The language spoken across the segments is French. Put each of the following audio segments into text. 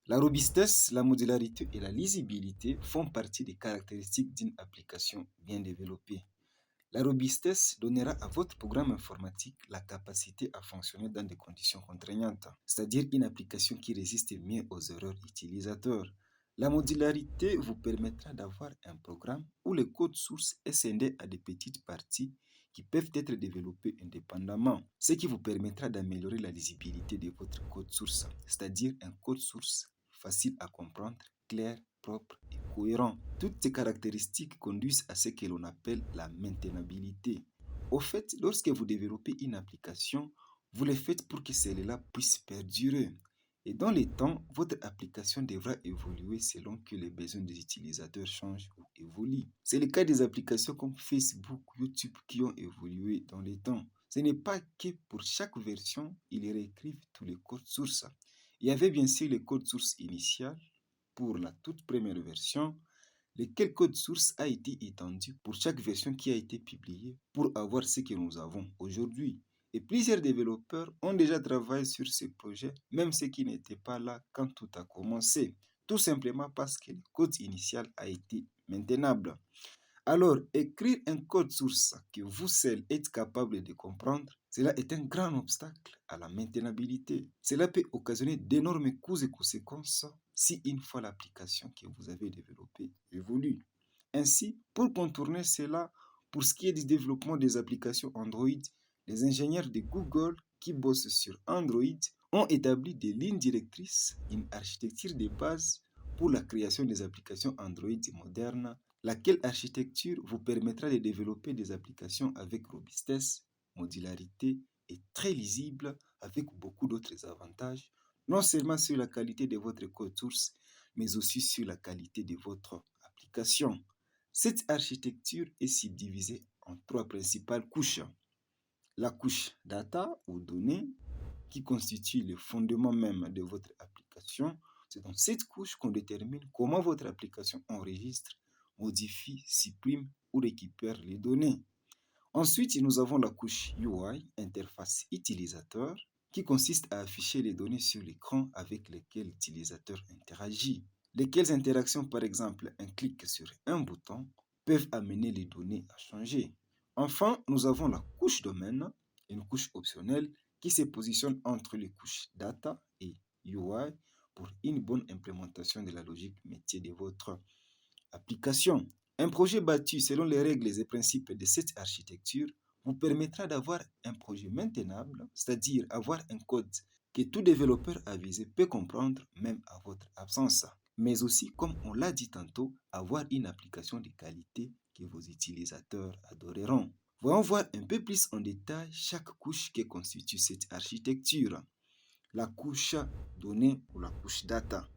La robustesse, la modularité et la lisibilité font partie des caractéristiques d'une application bien développée. La robustesse donnera à votre programme informatique la capacité à fonctionner dans des conditions contraignantes, c'est-à-dire une application qui résiste mieux aux erreurs utilisateurs. La modularité vous permettra d'avoir un programme où le code source est scindé à des petites parties qui peuvent être développées indépendamment, ce qui vous permettra d'améliorer la lisibilité de votre code source, c'est-à-dire un code source facile à comprendre, clair, propre et cohérent. Toutes ces caractéristiques conduisent à ce que l'on appelle la maintenabilité. Au fait, lorsque vous développez une application, vous le faites pour que celle-là puisse perdurer. Et dans le temps, votre application devra évoluer selon que les besoins des utilisateurs changent ou évoluent. C'est le cas des applications comme Facebook, YouTube qui ont évolué dans le temps. Ce n'est pas que pour chaque version, ils réécrivent tous les codes sources. Il y avait bien sûr le code source initial pour la toute première version, lequel code source a été étendu pour chaque version qui a été publiée pour avoir ce que nous avons aujourd'hui. Et plusieurs développeurs ont déjà travaillé sur ce projet, même ceux qui n'étaient pas là quand tout a commencé, tout simplement parce que le code initial a été maintenable. Alors, écrire un code source que vous seul êtes capable de comprendre, cela est un grand obstacle à la maintenabilité. Cela peut occasionner d'énormes coûts et conséquences si une fois l'application que vous avez développée évolue. Ainsi, pour contourner cela, pour ce qui est du développement des applications Android, les ingénieurs de Google qui bossent sur Android ont établi des lignes directrices, une architecture de base pour la création des applications Android modernes, laquelle architecture vous permettra de développer des applications avec robustesse, modularité et très lisible avec beaucoup d'autres avantages, non seulement sur la qualité de votre code source, mais aussi sur la qualité de votre application. Cette architecture est subdivisée en trois principales couches. La couche data ou données qui constitue le fondement même de votre application. C'est dans cette couche qu'on détermine comment votre application enregistre, modifie, supprime ou récupère les données. Ensuite, nous avons la couche UI, interface utilisateur, qui consiste à afficher les données sur l'écran avec lesquelles l'utilisateur interagit. Lesquelles interactions, par exemple, un clic sur un bouton, peuvent amener les données à changer. Enfin, nous avons la couche domaine, une couche optionnelle qui se positionne entre les couches data et UI pour une bonne implémentation de la logique métier de votre application. Un projet bâti selon les règles et principes de cette architecture vous permettra d'avoir un projet maintenable, c'est-à-dire avoir un code que tout développeur avisé peut comprendre même à votre absence. Mais aussi, comme on l'a dit tantôt, avoir une application de qualité que vos utilisateurs adoreront. Voyons voir un peu plus en détail chaque couche qui constitue cette architecture. La couche données ou la couche data.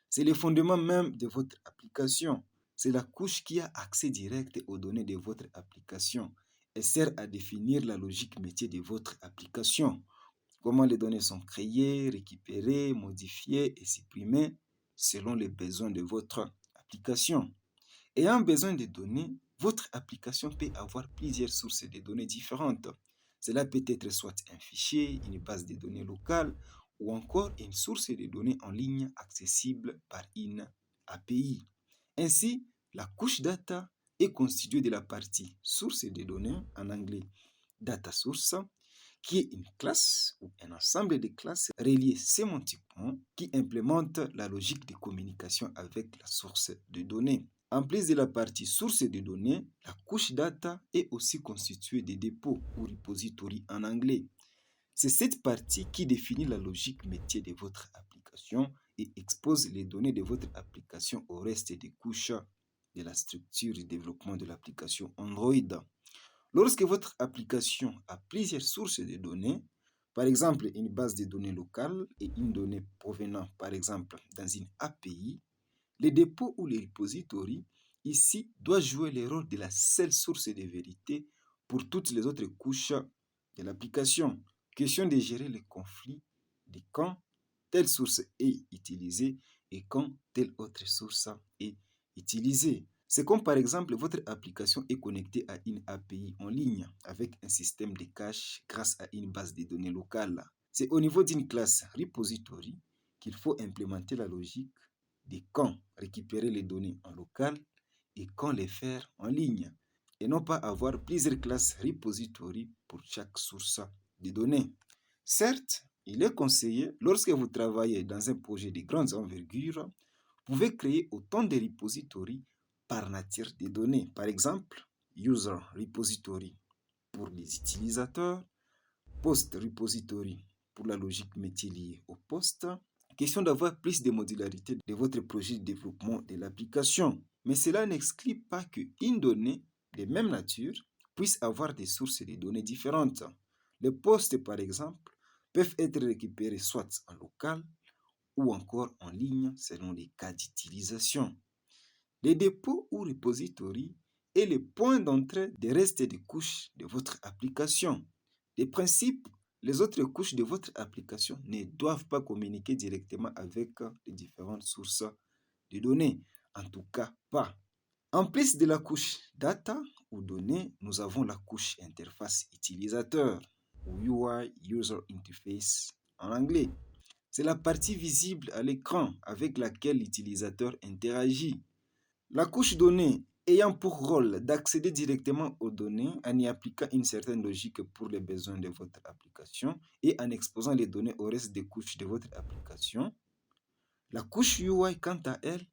C'est le fondement même de votre application. C'est la couche qui a accès direct aux données de votre application et sert à définir la logique métier de votre application. Comment les données sont créées, récupérées, modifiées et supprimées selon les besoins de votre application. Ayant besoin de données, votre application peut avoir plusieurs sources de données différentes. Cela peut être soit un fichier, une base de données locale ou encore une source de données en ligne accessible par une API. Ainsi, la couche data est constituée de la partie source de données, en anglais data source, qui est une classe ou un ensemble de classes reliées sémantiquement qui implémentent la logique de communication avec la source de données. En plus de la partie source de données, la couche data est aussi constituée de dépôts ou repositories en anglais. C'est cette partie qui définit la logique métier de votre application et expose les données de votre application au reste des couches de la structure de développement de l'application Android. Lorsque votre application a plusieurs sources de données, par exemple une base de données locale et une donnée provenant par exemple dans une API, les dépôts ou les repositories ici doivent jouer le rôle de la seule source de vérité pour toutes les autres couches de l'application. Question de gérer les conflits de quand telle source est utilisée et quand telle autre source est utilisée. C'est comme par exemple votre application est connectée à une API en ligne avec un système de cache grâce à une base de données locale. C'est au niveau d'une classe repository qu'il faut implémenter la logique de quand récupérer les données en local et quand les faire en ligne, et non pas avoir plusieurs classes repository pour chaque source de données. Certes, il est conseillé, lorsque vous travaillez dans un projet de grande envergure, vous pouvez créer autant de repositories par nature des données. Par exemple, User Repository pour les utilisateurs, Post Repository pour la logique métier liée au poste. Question d'avoir plus de modularité de votre projet de développement de l'application. Mais cela n'exclut pas qu'une donnée de même nature puisse avoir des sources de données différentes. Les postes, par exemple, peuvent être récupérés soit en local ou encore en ligne selon les cas d'utilisation. Les dépôts ou repositories est le point d'entrée des restes des couches de votre application. De principe, les autres couches de votre application ne doivent pas communiquer directement avec les différentes sources de données. En tout cas, pas. En plus de la couche data ou données, nous avons la couche interface utilisateur ou UI, User Interface en anglais. C'est la partie visible à l'écran avec laquelle l'utilisateur interagit. La couche donnée ayant pour rôle d'accéder directement aux données en y appliquant une certaine logique pour les besoins de votre application et en exposant les données au reste des couches de votre application. La couche UI, quant à elle,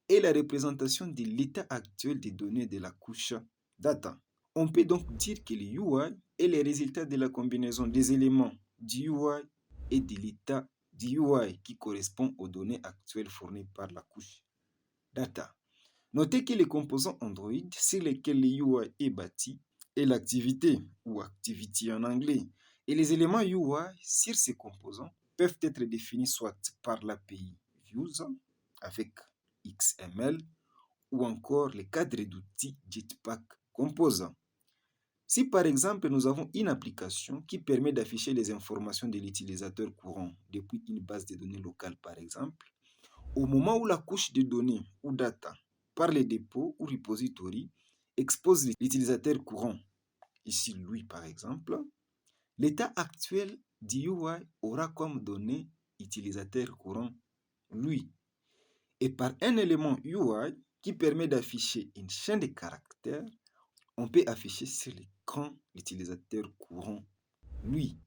est la représentation de l'état actuel des données de la couche data. On peut donc dire que le UI est le résultat de la combinaison des éléments du UI et de l'état du UI qui correspond aux données actuelles fournies par la couche data. Notez que les composants Android sur lesquels le UI est bâti est l'activité ou activity en anglais. Et les éléments UI sur ces composants peuvent être définis soit par l'API Views avec XML ou encore les cadres d'outils Jetpack Composant. Si par exemple nous avons une application qui permet d'afficher les informations de l'utilisateur courant depuis une base de données locale par exemple, au moment où la couche de données ou data par les dépôts ou repositories expose l'utilisateur courant, ici lui par exemple, l'état actuel du UI aura comme données utilisateur courant lui. Et par un élément UI qui permet d'afficher une chaîne de caractères, on peut afficher sur l'écran l'utilisateur courant lui.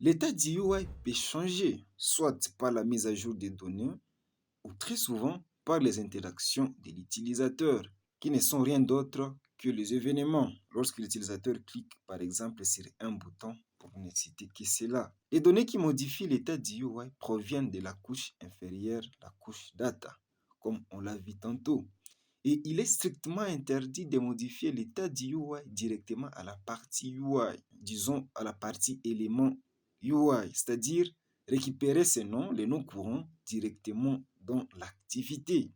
L'état du UI peut changer, soit par la mise à jour des données, ou très souvent par les interactions de l'utilisateur, qui ne sont rien d'autre que les événements. Lorsque l'utilisateur clique par exemple sur un bouton, pour ne citer que cela. Les données qui modifient l'état du UI proviennent de la couche inférieure, la couche data, comme on l'a vu tantôt. Et il est strictement interdit de modifier l'état du UI directement à la partie UI, disons à la partie élément UI, c'est-à-dire récupérer ces noms, les noms courants, directement dans l'activité,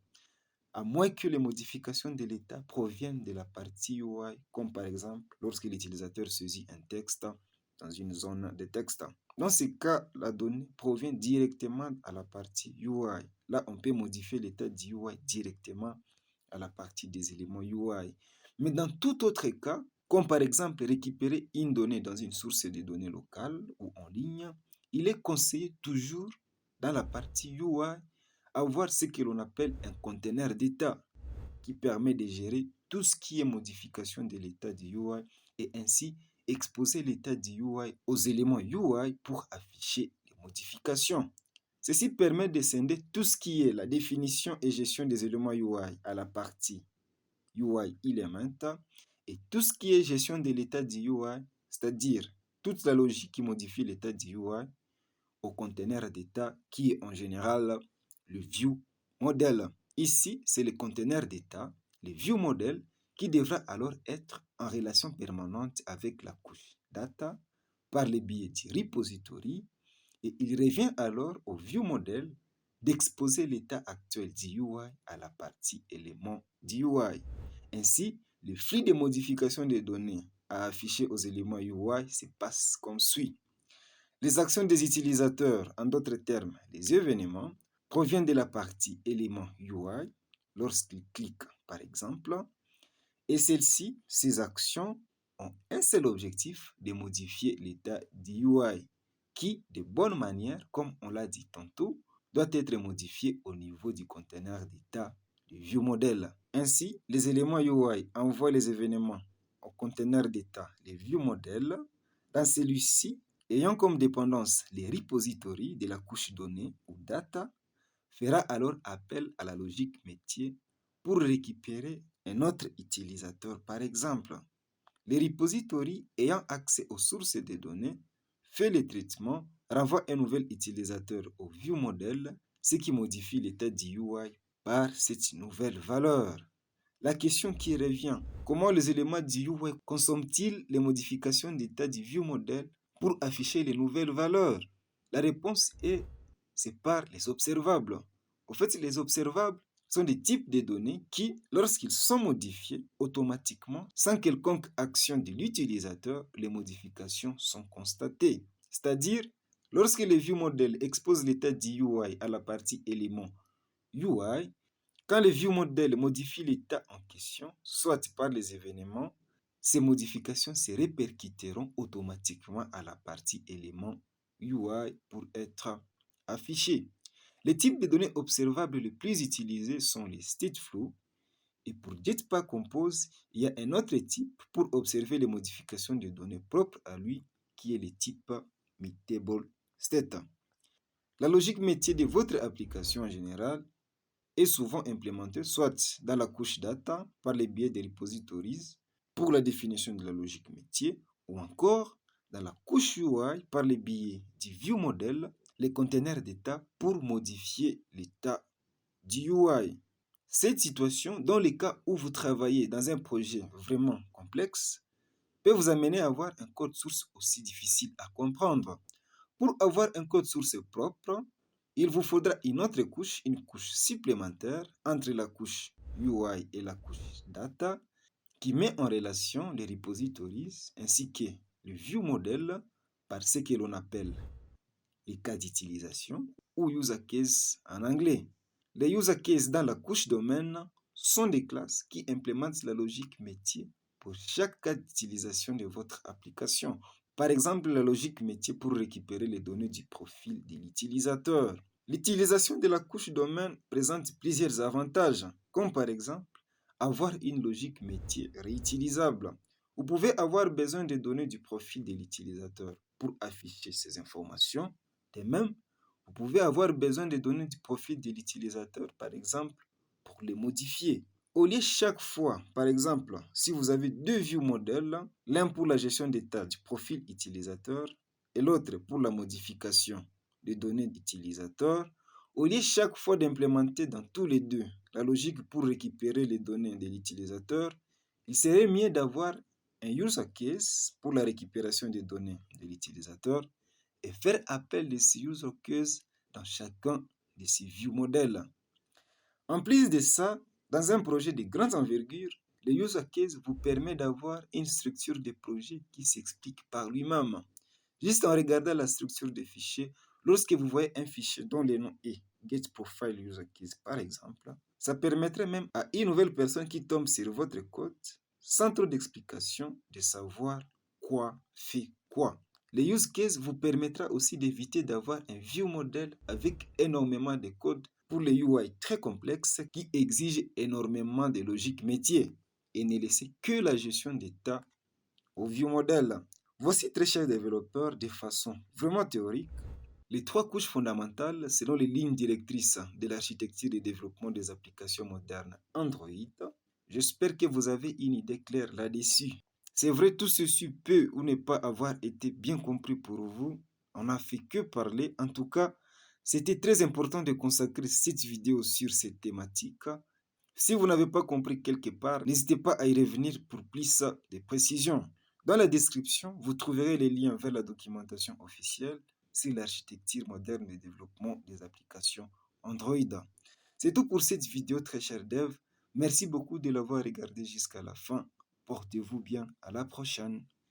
à moins que les modifications de l'état proviennent de la partie UI, comme par exemple lorsque l'utilisateur saisit un texte dans une zone de texte. Dans ce cas, la donnée provient directement à la partie UI. Là, on peut modifier l'état du UI directement à la partie des éléments UI. Mais dans tout autre cas, comme par exemple récupérer une donnée dans une source de données locale ou en ligne, il est conseillé toujours dans la partie UI avoir ce que l'on appelle un conteneur d'état qui permet de gérer tout ce qui est modification de l'état du UI et ainsi exposer l'état du UI aux éléments UI pour afficher les modifications. Ceci permet de scinder tout ce qui est la définition et gestion des éléments UI à la partie UI Element et tout ce qui est gestion de l'état du UI, c'est-à-dire toute la logique qui modifie l'état du UI au conteneur d'état qui est en général le view model. Ici, c'est le conteneur d'état, le view model, qui devra alors être en relation permanente avec la couche data par le biais du repository et il revient alors au view model d'exposer l'état actuel du UI à la partie élément du UI. Ainsi, le flux de modification des données à afficher aux éléments UI se passe comme suit. Les actions des utilisateurs, en d'autres termes, les événements, proviennent de la partie élément UI lorsqu'ils cliquent par exemple, et celles-ci, ces actions, ont un seul objectif de modifier l'état du UI qui, de bonne manière, comme on l'a dit tantôt, doit être modifié au niveau du conteneur d'état du view model. Ainsi, les éléments UI envoient les événements au conteneur d'état, les view model. Dans celui-ci, ayant comme dépendance les repositories de la couche donnée ou data, fera alors appel à la logique métier pour récupérer un autre utilisateur. Par exemple, les repositories ayant accès aux sources de données fait le traitement, renvoie un nouvel utilisateur au view model, ce qui modifie l'état du UI par cette nouvelle valeur. La question qui revient, comment les éléments du UI consomment-ils les modifications d'état du view model pour afficher les nouvelles valeurs? La réponse est, c'est par les observables. En fait, les observables sont des types de données qui, lorsqu'ils sont modifiés automatiquement, sans quelconque action de l'utilisateur, les modifications sont constatées. C'est-à-dire, lorsque le viewModel expose l'état du UI à la partie élément UI, quand le viewModel modifie l'état en question, soit par les événements, ces modifications se répercuteront automatiquement à la partie élément UI pour être affichées. Les types de données observables les plus utilisés sont les stateflow. Et pour Jetpack Compose, il y a un autre type pour observer les modifications de données propres à lui, qui est le type Mutable State. La logique métier de votre application en général est souvent implémentée soit dans la couche data par le biais des repositories pour la définition de la logique métier, ou encore dans la couche UI par le biais du viewModel, les conteneurs d'état pour modifier l'état du UI. Cette situation, dans le cas où vous travaillez dans un projet vraiment complexe, peut vous amener à avoir un code source aussi difficile à comprendre. Pour avoir un code source propre, il vous faudra une autre couche, une couche supplémentaire entre la couche UI et la couche data qui met en relation les repositories ainsi que le viewModel par ce que l'on appelle les cas d'utilisation ou use case en anglais. Les use cases dans la couche domaine sont des classes qui implémentent la logique métier pour chaque cas d'utilisation de votre application. Par exemple, la logique métier pour récupérer les données du profil de l'utilisateur. L'utilisation de la couche domaine présente plusieurs avantages, comme par exemple avoir une logique métier réutilisable. Vous pouvez avoir besoin des données du profil de l'utilisateur pour afficher ces informations. De même, vous pouvez avoir besoin des données du profil de l'utilisateur, par exemple, pour les modifier. Au lieu chaque fois, par exemple, si vous avez deux view modèles, l'un pour la gestion d'état du profil utilisateur et l'autre pour la modification des données d'utilisateur, au lieu chaque fois d'implémenter dans tous les deux la logique pour récupérer les données de l'utilisateur, il serait mieux d'avoir un use case pour la récupération des données de l'utilisateur et faire appel de ces use cases dans chacun de ces view modèles. En plus de ça, dans un projet de grande envergure, le use case vous permet d'avoir une structure de projet qui s'explique par lui-même. Juste en regardant la structure des fichiers, lorsque vous voyez un fichier dont le nom est getProfileUserCase par exemple, ça permettrait même à une nouvelle personne qui tombe sur votre code, sans trop d'explications, de savoir quoi fait quoi. Le use case vous permettra aussi d'éviter d'avoir un vieux modèle avec énormément de code pour les UI très complexes qui exigent énormément de logique métier et ne laisser que la gestion d'état au vieux modèle. Voici, très chers développeurs, de façon vraiment théorique, les trois couches fondamentales selon les lignes directrices de l'architecture et développement des applications modernes Android. J'espère que vous avez une idée claire là-dessus. C'est vrai, tout ceci peut ou ne pas avoir été bien compris pour vous. On n'a fait que parler. En tout cas, c'était très important de consacrer cette vidéo sur cette thématique. Si vous n'avez pas compris quelque part, n'hésitez pas à y revenir pour plus de précisions. Dans la description, vous trouverez les liens vers la documentation officielle sur l'architecture moderne de développement des applications Android. C'est tout pour cette vidéo, très cher dev. Merci beaucoup de l'avoir regardé jusqu'à la fin. Portez-vous bien, à la prochaine.